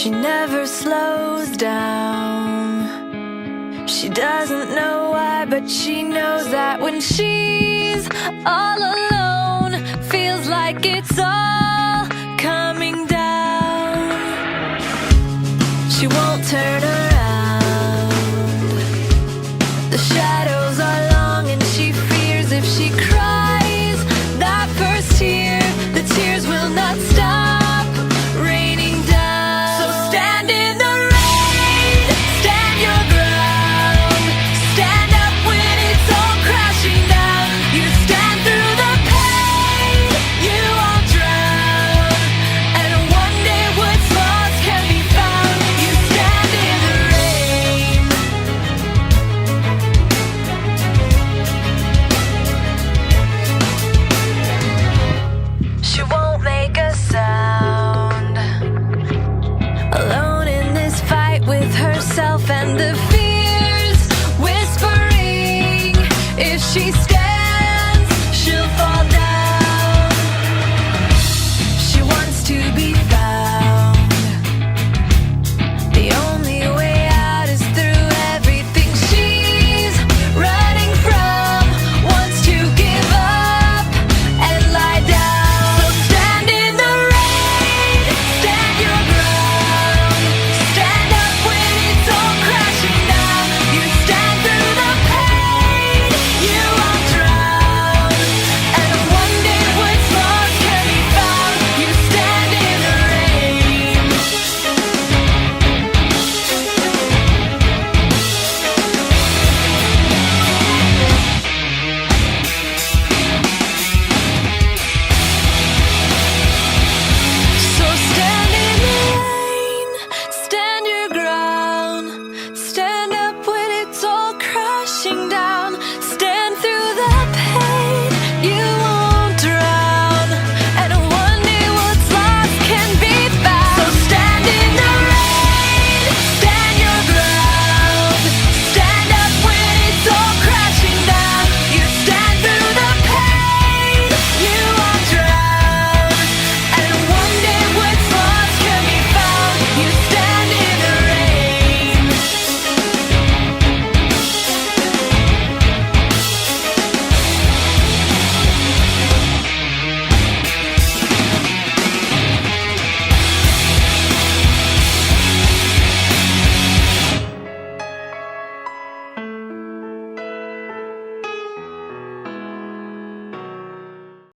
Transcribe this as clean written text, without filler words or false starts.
She never slows down. She doesn't know why, but she knows that when she's all alone, feels like it's all coming down. She won't turn around. The shadows are long and she fears if she cries that first tear, the tears will not stop raining down. So stand in the rain, stand your ground, stand up when it's all crashing down. You stand through the pain, you won't drown, and one day what's lost can be found. You stand in the rain. She won't make a sound, alone in this fight with herself and the fears whispering if she stays.